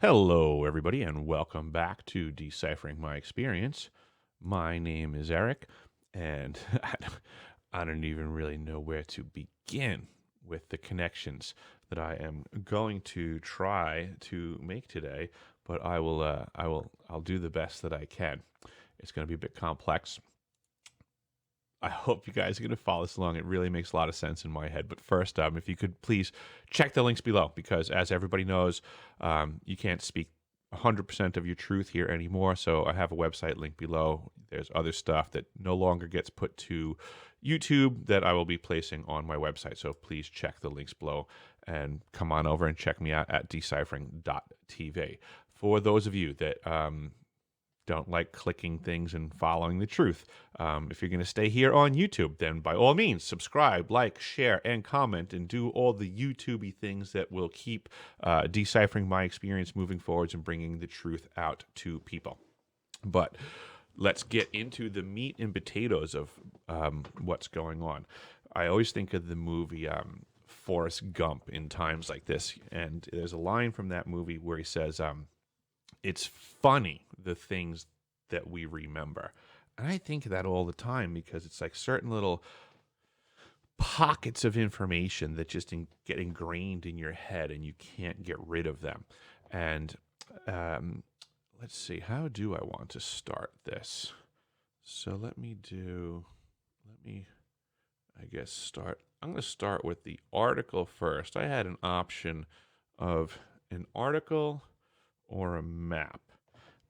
Hello, everybody, and welcome back to Deciphering My Experience. My name is Eric, and I don't even really know where to begin with the connections that I am going to try to make today. But I'll do the best that I can. It's going to be a bit complex. I hope you guys are going to follow this along. It really makes a lot of sense in my head. But first, if you could please check the links below, because as everybody knows, you can't speak 100% of your truth here anymore. So I have a website link below. There's other stuff that no longer gets put to YouTube that I will be placing on my website. So please check the links below and come on over and check me out at deciphering.tv. For those of you that don't like clicking things and following the truth. If you're going to stay here on YouTube, then by all means, subscribe, like, share, and comment, and do all the YouTubey things that will keep deciphering my experience moving forwards and bringing the truth out to people. But let's get into the meat and potatoes of what's going on. I always think of the movie Forrest Gump in times like this, and there's a line from that movie where he says, it's funny, the things that we remember. And I think of that all the time because it's like certain little pockets of information that just get ingrained in your head and you can't get rid of them. And let's see, how do I want to start this? So I'm going to start with the article first. I had an option of an article or a map,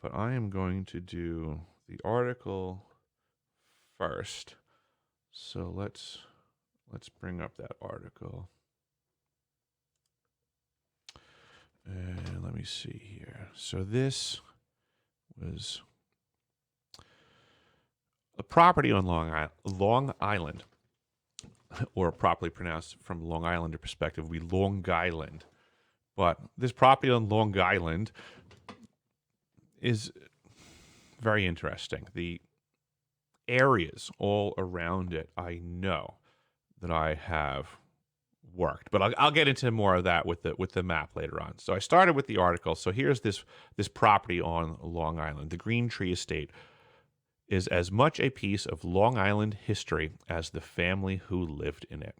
but I am going to do the article first. So let's bring up that article. And let me see here. So this was a property on Long Island, or properly pronounced from Long Islander perspective, we Long Island. But this property on Long Island is very interesting. The areas all around it, I know that I have worked, but I'll get into more of that with the map later on. So I started with the article. So here's this property on Long Island. The Greentree Estate is as much a piece of Long Island history as the family who lived in it.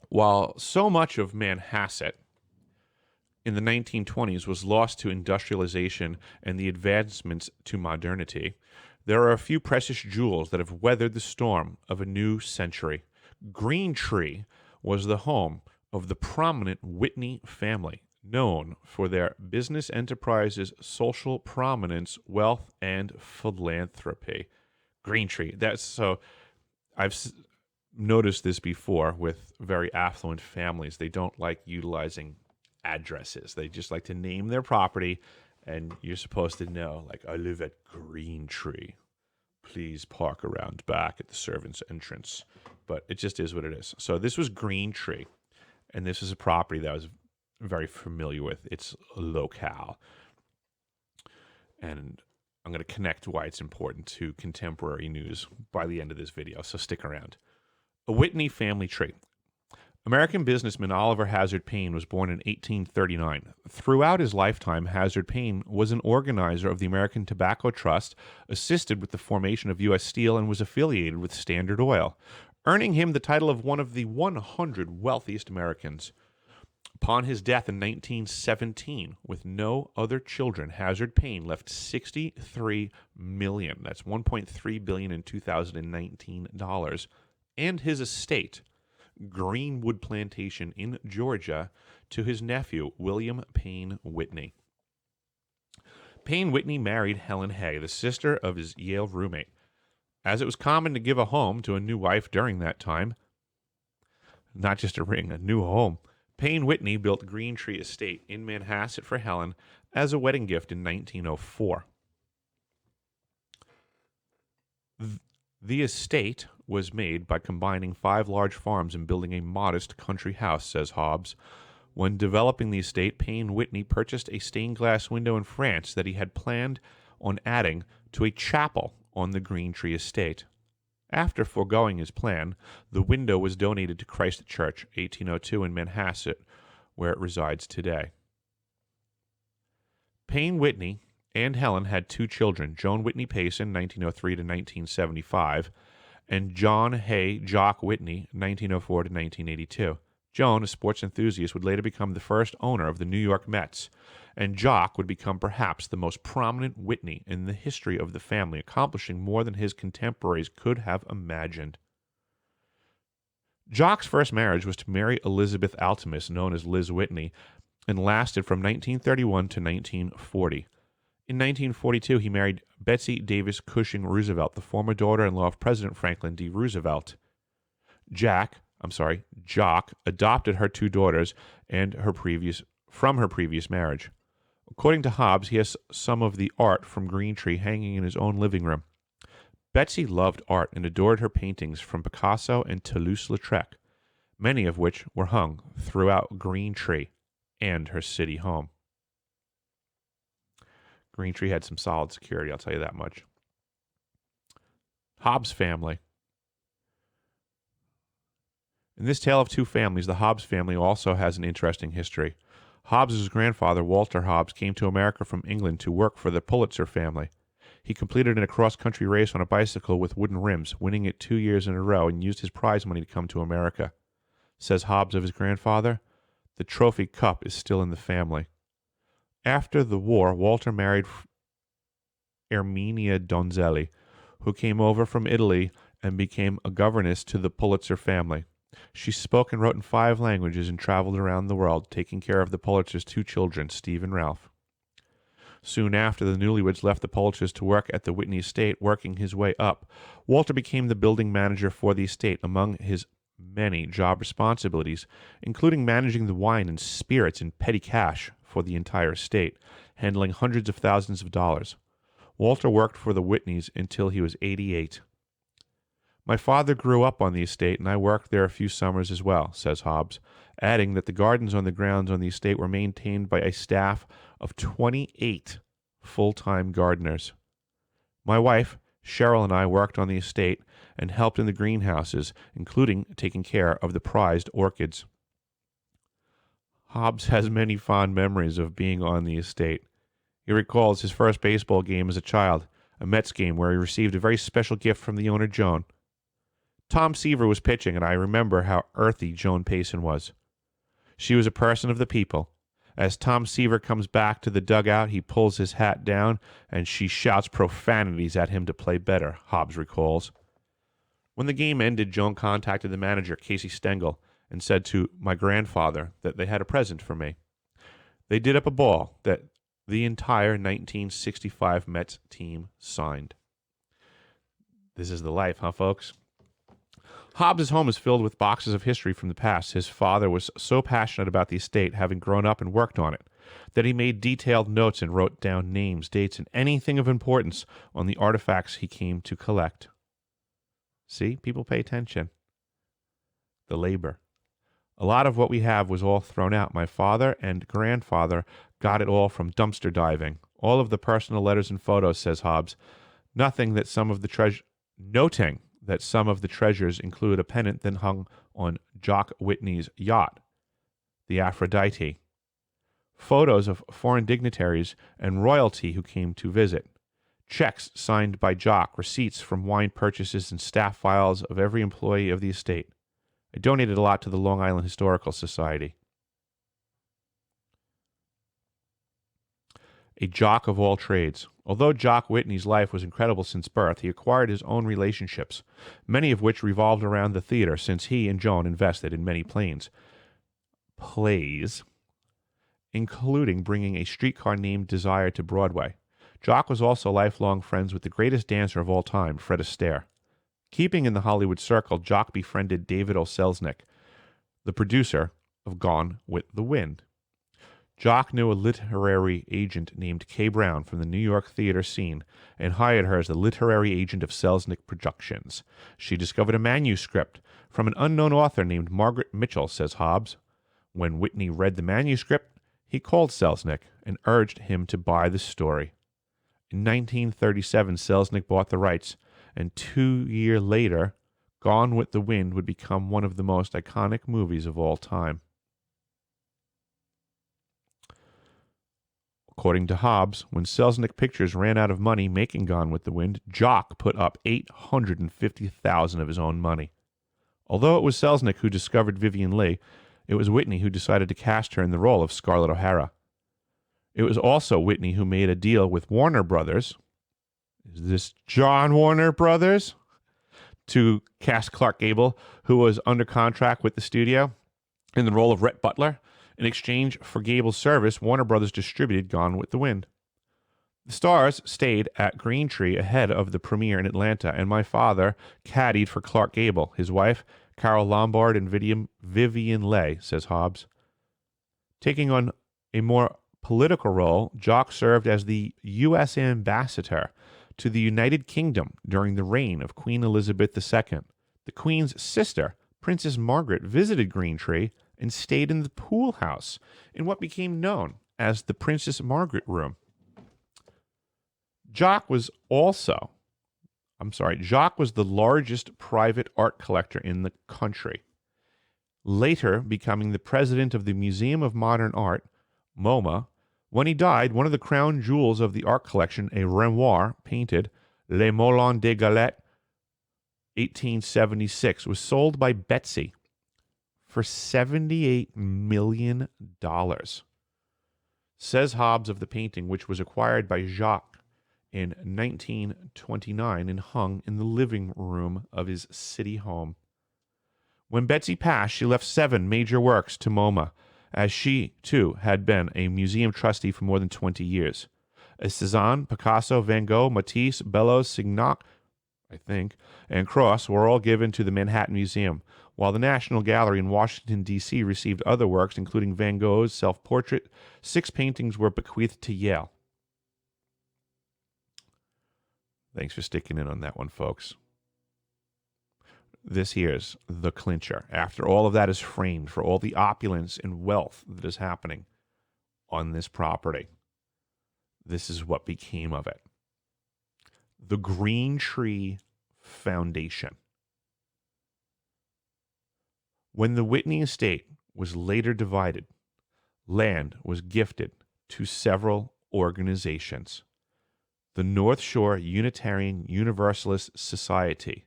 While so much of Manhasset in the 1920s was lost to industrialization and the advancements to modernity, there are a few precious jewels that have weathered the storm of a new century. Greentree was the home of the prominent Whitney family, known for their business enterprises, social prominence, wealth, and philanthropy. Greentree. I've noticed this before with very affluent families. They don't like utilizing addresses. They just like to name their property, and you're supposed to know, like, I live at Greentree. Please park around back at the servants' entrance. But it just is what it is. So this was Greentree, and this is a property that I was very familiar with. It's locale. And I'm going to connect why it's important to contemporary news by the end of this video, so stick around. A Whitney family tree. American businessman Oliver Hazard Payne was born in 1839. Throughout his lifetime, Hazard Payne was an organizer of the American Tobacco Trust, assisted with the formation of U.S. Steel, and was affiliated with Standard Oil, earning him the title of one of the 100 wealthiest Americans. Upon his death in 1917, with no other children, Hazard Payne left $63 million. That's $1.3 billion in 2019 dollars, and his estate, Greenwood Plantation in Georgia, to his nephew, William Payne Whitney. Payne Whitney married Helen Hay, the sister of his Yale roommate. As it was common to give a home to a new wife during that time, not just a ring, a new home, Payne Whitney built Greentree Estate in Manhasset for Helen as a wedding gift in 1904. The estate was made by combining 5 large farms and building a modest country house, says Hobbs. When developing the estate, Payne Whitney purchased a stained glass window in France that he had planned on adding to a chapel on the Greentree Estate. After foregoing his plan, the window was donated to Christ Church, 1802, in Manhasset, where it resides today. Payne Whitney and Helen had two children, Joan Whitney Payson, 1903 to 1975, and John Hay Jock Whitney, 1904 to 1982. Joan, a sports enthusiast, would later become the first owner of the New York Mets, and Jock would become perhaps the most prominent Whitney in the history of the family, accomplishing more than his contemporaries could have imagined. Jock's first marriage was to Mary Elizabeth Altimus, known as Liz Whitney, and lasted from 1931 to 1940. In 1942, he married Betsy Davis Cushing Roosevelt, the former daughter-in-law of President Franklin D. Roosevelt. Jock adopted her two daughters from her previous marriage. According to Hobbs, he has some of the art from Greentree hanging in his own living room. Betsy loved art and adored her paintings from Picasso and Toulouse-Lautrec, many of which were hung throughout Greentree and her city home. Greentree had some solid security, I'll tell you that much. Hobbs family. In this tale of two families, the Hobbs family also has an interesting history. Hobbs' grandfather, Walter Hobbs, came to America from England to work for the Pulitzer family. He competed in a cross-country race on a bicycle with wooden rims, winning it 2 years in a row, and used his prize money to come to America. Says Hobbs of his grandfather, "The trophy cup is still in the family." After the war, Walter married Erminia Donzelli, who came over from Italy and became a governess to the Pulitzer family. She spoke and wrote in 5 languages and traveled around the world, taking care of the Pulitzers' 2 children, Steve and Ralph. Soon after, the newlyweds left the Pulitzers to work at the Whitney estate, working his way up. Walter became the building manager for the estate, among his many job responsibilities, including managing the wine and spirits and petty cash for the entire estate, handling hundreds of thousands of dollars. Walter worked for the Whitneys until he was 88. "My father grew up on the estate, and I worked there a few summers as well," says Hobbs, adding that the gardens on the grounds on the estate were maintained by a staff of 28 full-time gardeners. "My wife, Cheryl, and I worked on the estate and helped in the greenhouses, including taking care of the prized orchids." Hobbs has many fond memories of being on the estate. He recalls his first baseball game as a child, a Mets game where he received a very special gift from the owner, Joan. Tom Seaver was pitching, and I remember how earthy Joan Payson was. She was a person of the people. As Tom Seaver comes back to the dugout, he pulls his hat down, and she shouts profanities at him to play better, Hobbs recalls. When the game ended, Joan contacted the manager, Casey Stengel, and said to my grandfather that they had a present for me. They did up a ball that the entire 1965 Mets team signed. This is the life, huh, folks? Hobbs' home is filled with boxes of history from the past. His father was so passionate about the estate, having grown up and worked on it, that he made detailed notes and wrote down names, dates, and anything of importance on the artifacts he came to collect. See, people pay attention. The labor. A lot of what we have was all thrown out. My father and grandfather got it all from dumpster diving. All of the personal letters and photos, says Hobbs. Noting that some of the treasures include a pennant that hung on Jock Whitney's yacht, the Aphrodite. Photos of foreign dignitaries and royalty who came to visit. Checks signed by Jock, receipts from wine purchases, and staff files of every employee of the estate. I donated a lot to the Long Island Historical Society. A jock of all trades. Although Jock Whitney's life was incredible since birth, he acquired his own relationships, many of which revolved around the theater, since he and Joan invested in many plays, including bringing A Streetcar Named Desire to Broadway. Jock was also lifelong friends with the greatest dancer of all time, Fred Astaire. Keeping in the Hollywood circle, Jock befriended David O. Selznick, the producer of Gone with the Wind. Jock knew a literary agent named Kay Brown from the New York theater scene and hired her as the literary agent of Selznick Productions. She discovered a manuscript from an unknown author named Margaret Mitchell, says Hobbs. When Whitney read the manuscript, he called Selznick and urged him to buy the story. In 1937, Selznick bought the rights, and 2 years later, Gone with the Wind would become one of the most iconic movies of all time. According to Hobbs, when Selznick Pictures ran out of money making Gone with the Wind, Jock put up $850,000 of his own money. Although it was Selznick who discovered Vivien Leigh, it was Whitney who decided to cast her in the role of Scarlett O'Hara. It was also Whitney who made a deal with Warner Brothers. Is this John Warner Brothers? To cast Clark Gable, who was under contract with the studio, in the role of Rhett Butler. In exchange for Gable's service, Warner Brothers distributed Gone with the Wind. The stars stayed at Greentree ahead of the premiere in Atlanta, and my father caddied for Clark Gable, his wife, Carol Lombard, and Vivien Leigh, says Hobbs. Taking on a more political role, Jock served as the U.S. ambassador to the United Kingdom during the reign of Queen Elizabeth II. The Queen's sister, Princess Margaret, visited Greentree and stayed in the pool house in what became known as the Princess Margaret Room. Jock was the largest private art collector in the country, later becoming the president of the Museum of Modern Art, MoMA. When he died, one of the crown jewels of the art collection, a Renoir painted Les Moulins de Galette, 1876, was sold by Betsy for $78 million. Says Hobbs of the painting, which was acquired by Jock in 1929 and hung in the living room of his city home. When Betsy passed, she left 7 major works to MoMA, as she, too, had been a museum trustee for more than 20 years. Cézanne, Picasso, Van Gogh, Matisse, Bellows, Signac, and Cross were all given to the Manhattan Museum, while the National Gallery in Washington, D.C. received other works, including Van Gogh's self-portrait. 6 paintings were bequeathed to Yale. Thanks for sticking in on that one, folks. This here's the clincher. After all of that is framed, for all the opulence and wealth that is happening on this property, this is what became of it. The Greentree Foundation. When the Whitney estate was later divided, land was gifted to several organizations. The North Shore Unitarian Universalist Society,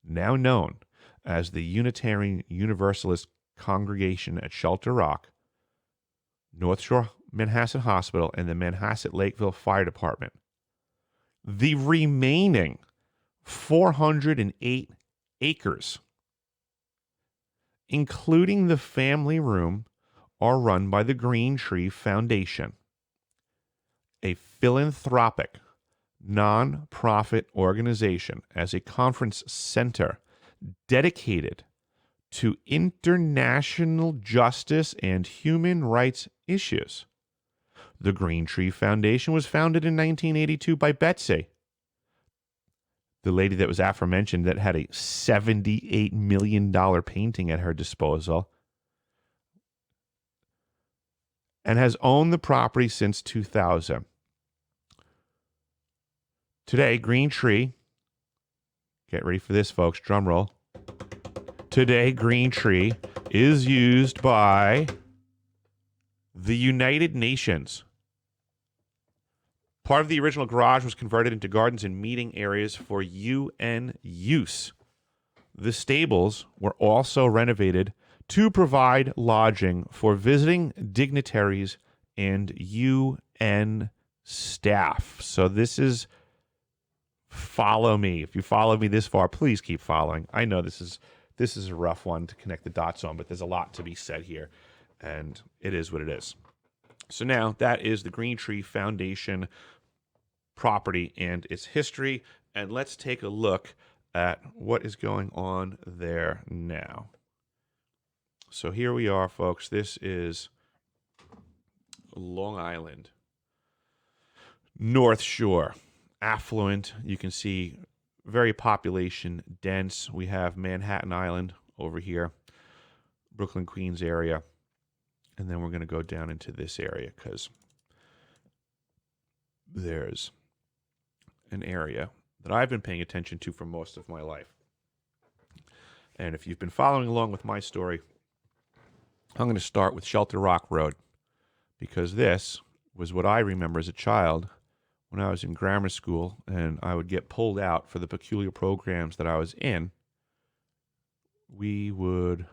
now known as the Unitarian Universalist Congregation at Shelter Rock, North Shore Manhasset Hospital, and the Manhasset Lakeville Fire Department. The remaining 408 acres, including the family room, are run by the Greentree Foundation, a philanthropic, non-profit organization as a conference center dedicated to international justice and human rights issues. The Greentree Foundation was founded in 1982 by Betsy, the lady that was aforementioned that had a $78 million painting at her disposal, and has owned the property since 2000. Today, Greentree, get ready for this, folks, drum roll. Today, Greentree is used by the United Nations. Part of the original garage was converted into gardens and meeting areas for UN use. The stables were also renovated to provide lodging for visiting dignitaries and UN staff. So this is, follow me. If you follow me this far, please keep following. I know this is a rough one to connect the dots on, but there's a lot to be said here, and it is what it is. So now that is the Greentree Foundation property and its history, and let's take a look at what is going on there now. So here we are, folks. This is Long Island, North Shore, affluent. You can see very population dense. We have Manhattan Island over here, Brooklyn, Queens area. And then we're going to go down into this area because there's an area that I've been paying attention to for most of my life. And if you've been following along with my story, I'm going to start with Shelter Rock Road, because this was what I remember as a child when I was in grammar school and I would get pulled out for the peculiar programs that I was in. We would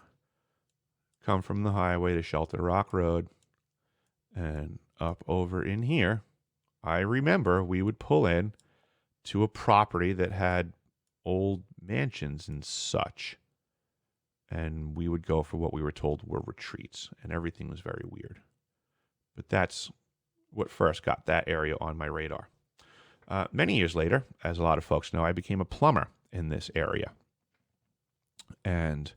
come from the highway to Shelter Rock Road and up over in here. I remember we would pull in to a property that had old mansions and such. And we would go for what we were told were retreats, and everything was very weird. But that's what first got that area on my radar. Many years later, as a lot of folks know, I became a plumber in this area. And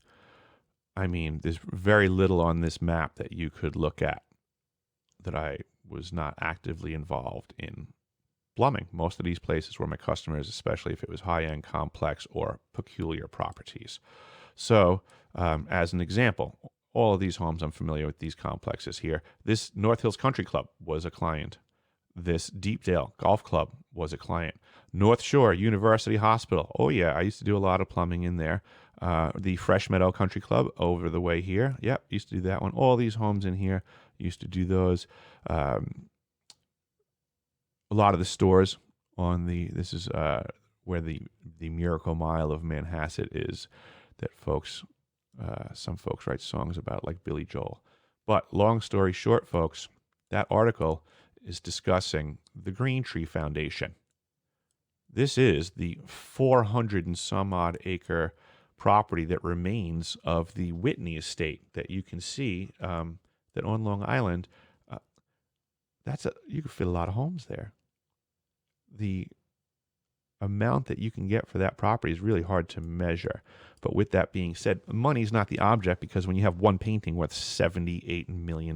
I mean, there's very little on this map that you could look at that I was not actively involved in plumbing. Most of these places were my customers, especially if it was high-end, complex, or peculiar properties. So, as an example, all of these homes, I'm familiar with these complexes here. This North Hills Country Club was a client. This Deepdale Golf Club was a client. North Shore University Hospital. Oh, yeah, I used to do a lot of plumbing in there. The Fresh Meadow Country Club over the way here. Yep, used to do that one. All these homes in here used to do those. A lot of the stores on this is where the Miracle Mile of Manhasset is, that some folks write songs about, like Billy Joel. But long story short, folks, that article is discussing the Greentree Foundation. This is the 400 and some odd acre property that remains of the Whitney estate that you can see that on Long Island. You could fit a lot of homes there. The amount that you can get for that property is really hard to measure. But with that being said, money's not the object, because when you have one painting worth $78 million,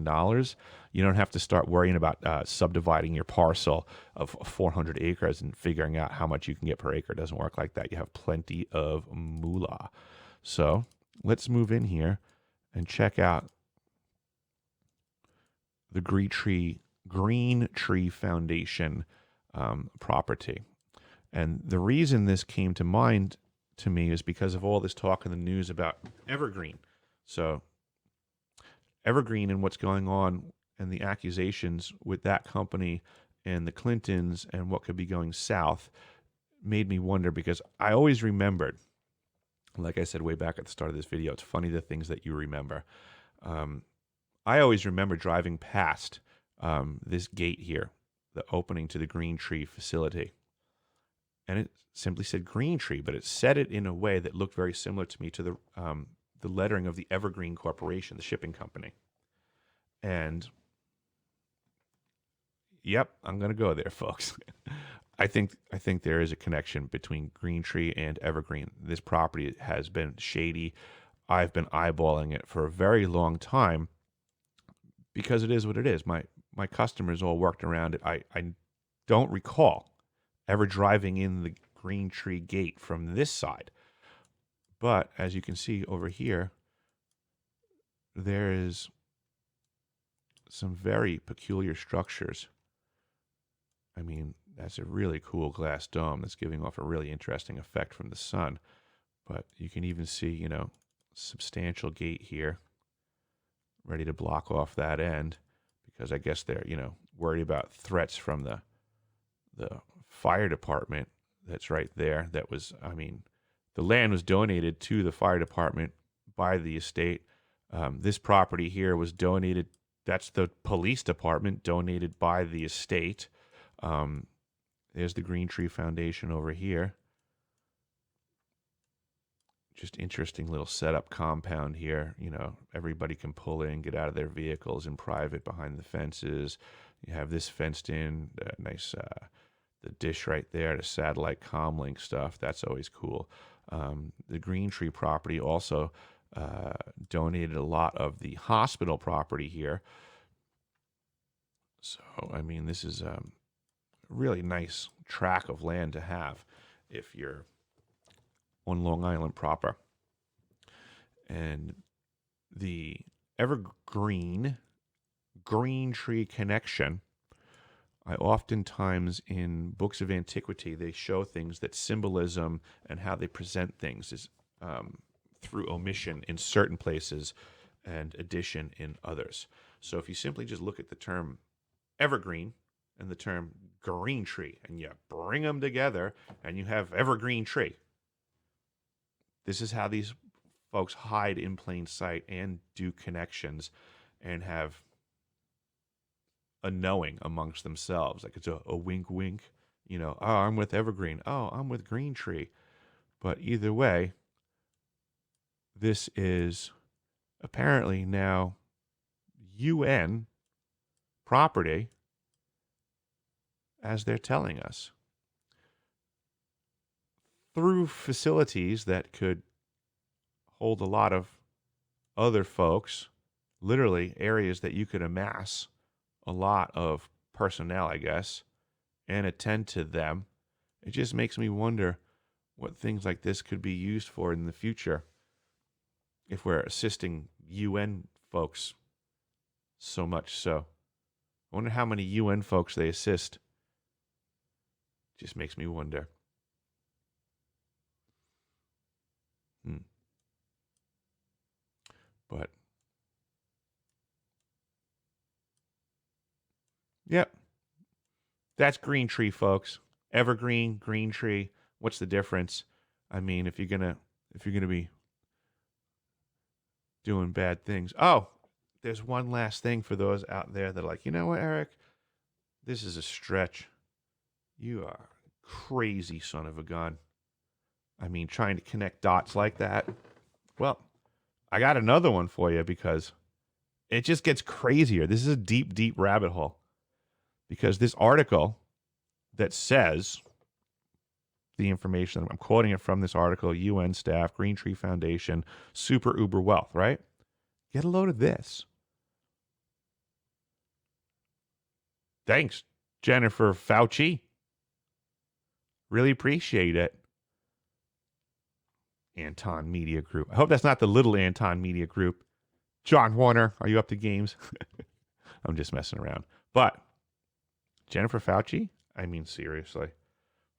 you don't have to start worrying about subdividing your parcel of 400 acres and figuring out how much you can get per acre. It doesn't work like that. You have plenty of moolah. So let's move in here and check out the Greentree Foundation property. And the reason this came to mind to me is because of all this talk in the news about Evergreen. So Evergreen and what's going on and the accusations with that company and the Clintons and what could be going south made me wonder, because I always remembered, like I said way back at the start of this video, it's funny the things that you remember. I always remember driving past this gate here, the opening to the Greentree facility. And it simply said Greentree, but it said it in a way that looked very similar to me to the lettering of the Evergreen Corporation, the shipping company. And yep, I'm going to go there, folks. I think there is a connection between Greentree and Evergreen. This property has been shady. I've been eyeballing it for a very long time because it is what it is. My customers all worked around it. I don't recall ever driving in the Greentree gate from this side. But as you can see over here, there is some very peculiar structures. I mean, that's a really cool glass dome that's giving off a really interesting effect from the sun. But you can even see, substantial gate here, ready to block off that end, because I guess they're, worried about threats from the fire department that's right there. That was, the land was donated to the fire department by the estate. This property here was donated. That's the police department, donated by the estate. There's the Greentree Foundation over here. Just interesting little setup compound here. Everybody can pull in, get out of their vehicles in private behind the fences. You have this fenced in, nice, the dish right there, the satellite comlink stuff. That's always cool. The Greentree property also donated a lot of the hospital property here. So, this is a really nice tract of land to have if you're on Long Island proper. And the Evergreen Greentree connection, I oftentimes in books of antiquity, they show things that symbolism and how they present things is through omission in certain places and addition in others. So if you simply just look at the term evergreen and the term green tree, and you bring them together and you have evergreen tree. This is how these folks hide in plain sight and do connections and have a knowing amongst themselves. Like it's a wink, wink. You know, oh, I'm with Evergreen. Oh, I'm with Green Tree. But either way, this is apparently now UN property, as they're telling us, through facilities that could hold a lot of other folks, literally areas that you could amass a lot of personnel, I guess, and attend to them. It just makes me wonder what things like this could be used for in the future if we're assisting UN folks so much so. I wonder how many UN folks they assist. Just makes me wonder. But, yep. That's Green Tree, folks. Evergreen, Green Tree. What's the difference? I mean, if you're gonna be doing bad things. Oh, there's one last thing for those out there that are like, you know what, Eric? This is a stretch. You are a crazy son of a gun. I mean, trying to connect dots like that. Well, I got another one for you because it just gets crazier. This is a deep, deep rabbit hole. Because this article that says the information, I'm quoting it from this article, UN staff, Greentree Foundation, super uber wealth, right? Get a load of this. Thanks, Jennifer Fauci. Really appreciate it. Anton Media Group. I hope that's not the little Anton Media Group. John Warner, are you up to games? I'm just messing around. But Jennifer Fauci? I mean, seriously.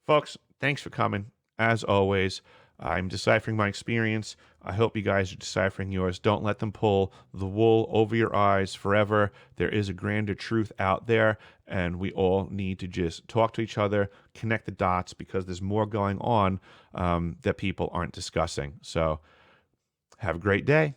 Folks, thanks for coming. As always, I'm deciphering my experience. I hope you guys are deciphering yours. Don't let them pull the wool over your eyes forever. There is a grander truth out there, and we all need to just talk to each other, connect the dots, because there's more going on that people aren't discussing. So have a great day.